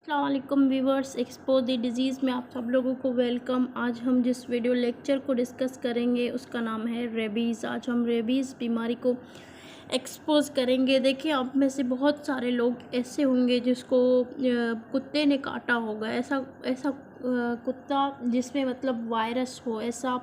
अस्सलामुअलैकुम viewers, expose the disease में आप सब लोगों को वेलकम। आज हम जिस वीडियो लेक्चर को डिस्कस करेंगे उसका नाम है रेबीज़। आज हम रेबीज़ बीमारी को एक्सपोज करेंगे। देखिए, आप में से बहुत सारे लोग ऐसे होंगे जिसको कुत्ते ने काटा होगा। ऐसा ऐसा कुत्ता जिसमें मतलब वायरस हो, ऐसा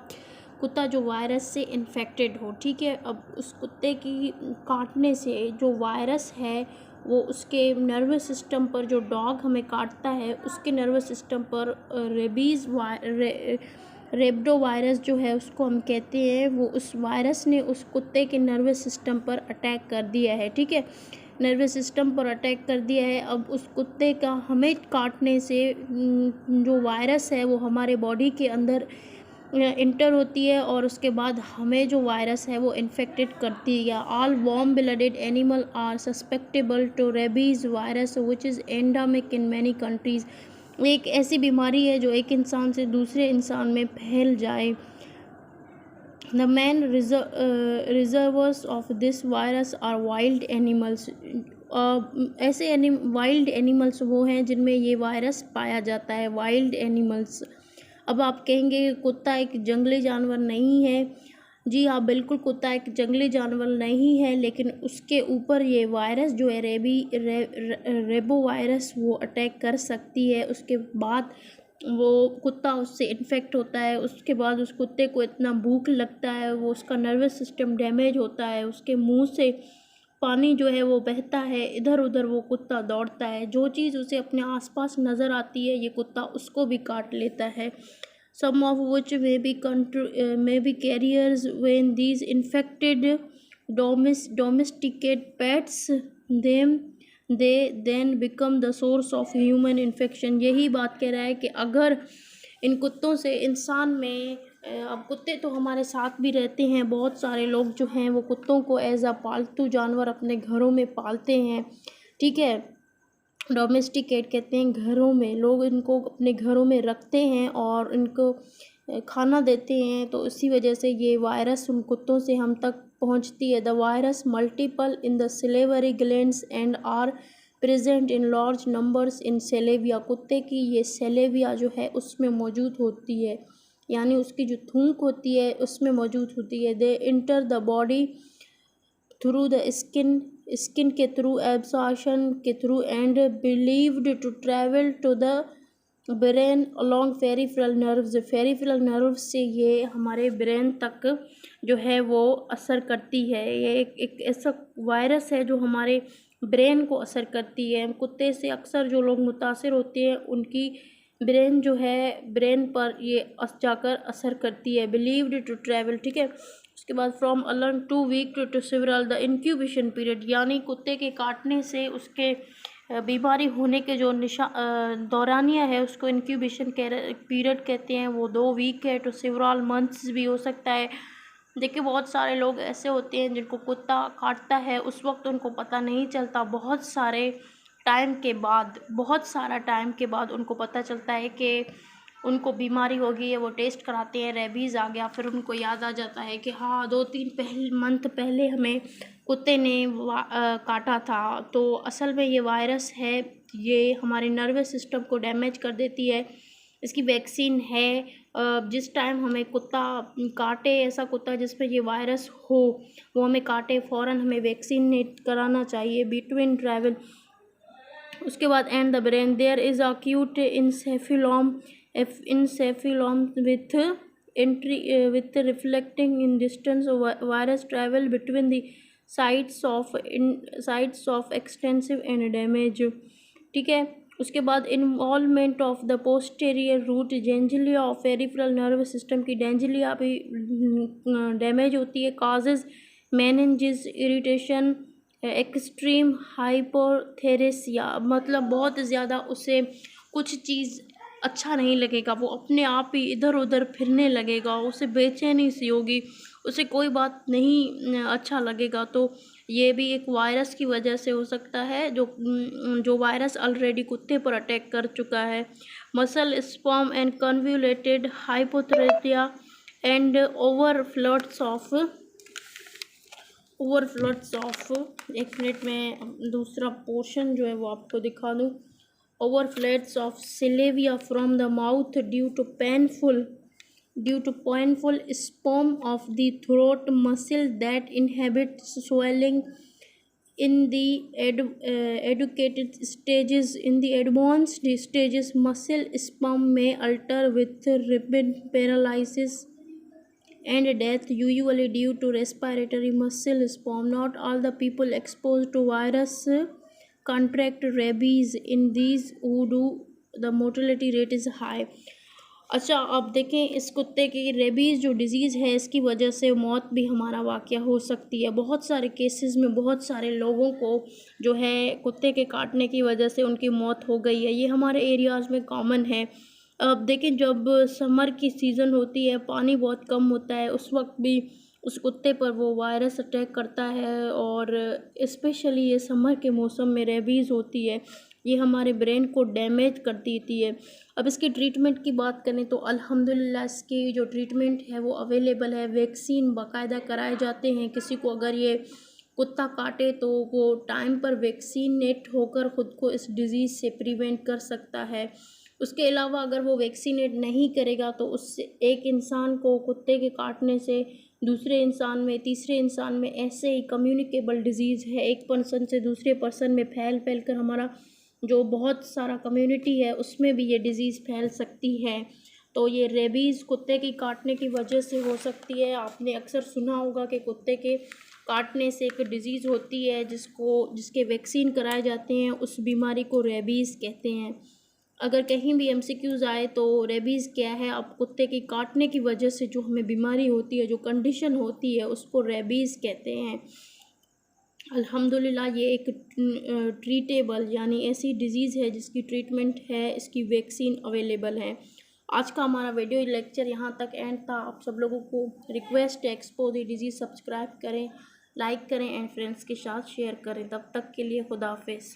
कुत्ता जो वायरस से इन्फेक्टेड हो। ठीक है, अब उस कुत्ते की काटने से जो वायरस है वो उसके नर्वस सिस्टम पर, जो डॉग हमें काटता है उसके नर्वस सिस्टम पर रेब्डो वायरस जो है उसको हम कहते हैं, वो उस वायरस ने उस कुत्ते के नर्वस सिस्टम पर अटैक कर दिया है। ठीक है, नर्वस सिस्टम पर अटैक कर दिया है। अब उस कुत्ते का हमें काटने से जो वायरस है वो हमारे बॉडी के अंदर इंटर होती है और उसके बाद हमें जो वायरस है वो इन्फेक्टेड करती है। All warm blooded animal are susceptible to rabies virus which is endemic in many countries. एक ऐसी बीमारी है जो एक इंसान से दूसरे इंसान में फैल जाए। The main reservoirs of this virus are wild animals. ऐसे वाइल्ड एनिमल्स वो हैं जिनमें ये वायरस पाया जाता है, वाइल्ड एनिमल्स। अब आप कहेंगे कुत्ता एक जंगली जानवर नहीं है। जी हाँ, बिल्कुल, कुत्ता एक जंगली जानवर नहीं है, लेकिन उसके ऊपर ये वायरस जो है रेबो वायरस वो अटैक कर सकती है। उसके बाद वो कुत्ता उससे इन्फेक्ट होता है। उसके बाद उस कुत्ते को इतना भूख लगता है, वो उसका नर्वस सिस्टम डैमेज होता है, उसके मुंह से पानी जो है वो बहता है, इधर उधर वो कुत्ता दौड़ता है। जो चीज़ उसे अपने आसपास नज़र आती है ये कुत्ता उसको भी काट लेता है। Some of which may be carriers when these infected domesticate pets them they then become the source of human infection। यही बात कह रहा है कि अगर इन कुत्तों से इंसान में अब कुत्ते तो हमारे साथ भी रहते हैं। बहुत सारे लोग जो हैं वो कुत्तों को एज अ पालतू जानवर अपने घरों में पालते हैं। ठीक है, डोमेस्टिकेट कहते हैं, घरों में लोग इनको अपने घरों में रखते हैं और इनको खाना देते हैं, तो इसी वजह से ये वायरस उन कुत्तों से हम तक पहुंचती है। The virus multiple in the salivary glands and are present in large numbers in saliva. कुत्ते की ये सेलेविया जो है उसमें मौजूद होती है, यानी उसकी जो थूक होती है उसमें मौजूद होती है। They enter the body through the skin के थ्रू, एब्जॉर्शन के through and believed to travel to the brain along peripheral nerves. Peripheral nerves से ये हमारे ब्रेन तक जो है वो असर करती है। ये एक ऐसा वायरस है जो हमारे ब्रेन को असर करती है। कुत्ते से अक्सर जो लोग मुतासिर होते हैं उनकी ब्रेन जो है, ब्रेन पर ये जाकर असर करती है। बिलीव्ड टू ट्रैवल, ठीक है। उसके बाद फ्रॉम अलर्न 2 week to several the incubation period, यानी कुत्ते के काटने से उसके बीमारी होने के जो दौरानिया है उसको इंक्यूबेशन पीरियड कहते हैं। वो 2 वीक है, टू सिवरल मंथ्स भी हो सकता है। देखिए, बहुत सारे लोग ऐसे होते हैं जिनको कुत्ता काटता है, उस वक्त उनको पता नहीं चलता। बहुत सारा टाइम के बाद उनको पता चलता है कि उनको बीमारी हो गई है। वो टेस्ट कराते हैं, रेबीज़ आ गया, फिर उनको याद आ जाता है कि हाँ 2-3 मंथ पहले हमें कुत्ते ने काटा था। तो असल में ये वायरस है, ये हमारे नर्वस सिस्टम को डैमेज कर देती है। इसकी वैक्सीन है। जिस टाइम हमें कुत्ता काटे, ऐसा कुत्ता जिसमें ये वायरस हो वो हमें काटे, फ़ौरन हमें वैक्सीनेट कराना चाहिए बिटवीन ट्रैवल। उसके बाद and the brain, there is acute encephalitis with reflecting in distance virus travel between the sites of extensive and damage। ठीक है, उसके बाद involvement of the posterior root ganglia of peripheral nervous system की ganglia भी damage होती है। Causes meninges irritation, extreme हाइपोथेरेसिया, मतलब बहुत ज़्यादा उसे कुछ चीज़ अच्छा नहीं लगेगा, वो अपने आप ही इधर उधर फिरने लगेगा, उसे बेचैनी सी होगी, उसे कोई बात नहीं अच्छा लगेगा। तो ये भी एक वायरस की वजह से हो सकता है, जो वायरस ऑलरेडी कुत्ते पर अटैक कर चुका है। मसल स्पॉम एंड कन्व्यूलेटेड हाइपोथेरेसिया एंड ओवरफ्लोट्स ऑफ एक मिनट में दूसरा पोर्शन जो है वो आपको दिखा दूँ। overflows of saliva from the mouth due to painful spasm of the throat muscle that inhibits swelling. In the educated stages, in the advanced stages, muscle spasm may alter with rapid paralysis and death, usually due to respiratory muscle spasm. Not all the people exposed to virus contract rabies. In these who do, the mortality rate is high. अच्छा, अब देखें इस कुत्ते की rabies जो disease है, इसकी वजह से मौत भी हमारा वाक़या हो सकती है। बहुत सारे केसेस में बहुत सारे लोगों को जो है कुत्ते के काटने की वजह से उनकी मौत हो गई है। ये हमारे एरियाज़ में कॉमन है। अब देखें, जब समर की सीज़न होती है, पानी बहुत कम होता है, उस वक्त भी उस कुत्ते पर वो वायरस अटैक करता है और स्पेशली ये समर के मौसम में रेबीज़ होती है। ये हमारे ब्रेन को डैमेज कर देती है। अब इसकी ट्रीटमेंट की बात करें तो अल्हम्दुलिल्लाह इसकी जो ट्रीटमेंट है वो अवेलेबल है। वैक्सीन बाकायदा कराए जाते हैं। किसी को अगर ये कुत्ता काटे तो वो टाइम पर वैक्सीनेट होकर ख़ुद को इस डिज़ीज़ से प्रिवेंट कर सकता है। उसके अलावा अगर वो वैक्सीनेट नहीं करेगा तो उससे एक इंसान को कुत्ते के काटने से दूसरे इंसान में, तीसरे इंसान में ऐसे ही कम्युनिकेबल डिज़ीज़ है, एक पर्सन से दूसरे पर्सन में फैल कर हमारा जो बहुत सारा कम्युनिटी है उसमें भी ये डिज़ीज़ फैल सकती है। तो ये रेबीज़ कुत्ते की काटने की वजह से हो सकती है। आपने अक्सर सुना होगा कि कुत्ते के काटने से एक डिज़ीज़ होती है जिसके वैक्सीन कराए जाते हैं, उस बीमारी को रेबीज़ कहते हैं। अगर कहीं भी एमसीक्यूज़ आए तो रेबीज़ क्या है, अब कुत्ते की काटने की वजह से जो हमें बीमारी होती है, जो कंडीशन होती है, उसको रेबीज़ कहते हैं। अल्हम्दुलिल्लाह ये एक ट्रीटेबल यानी ऐसी डिज़ीज़ है जिसकी ट्रीटमेंट है, इसकी वैक्सीन अवेलेबल है। आज का हमारा वीडियो लेक्चर यहाँ तक एंड था। आप सब लोगों को रिक्वेस्ट है, एक्सपो द डिज़ीज़ सब्सक्राइब करें, लाइक करें एंड फ्रेंड्स के साथ शेयर करें। तब तक के लिए खुदा हाफिज़।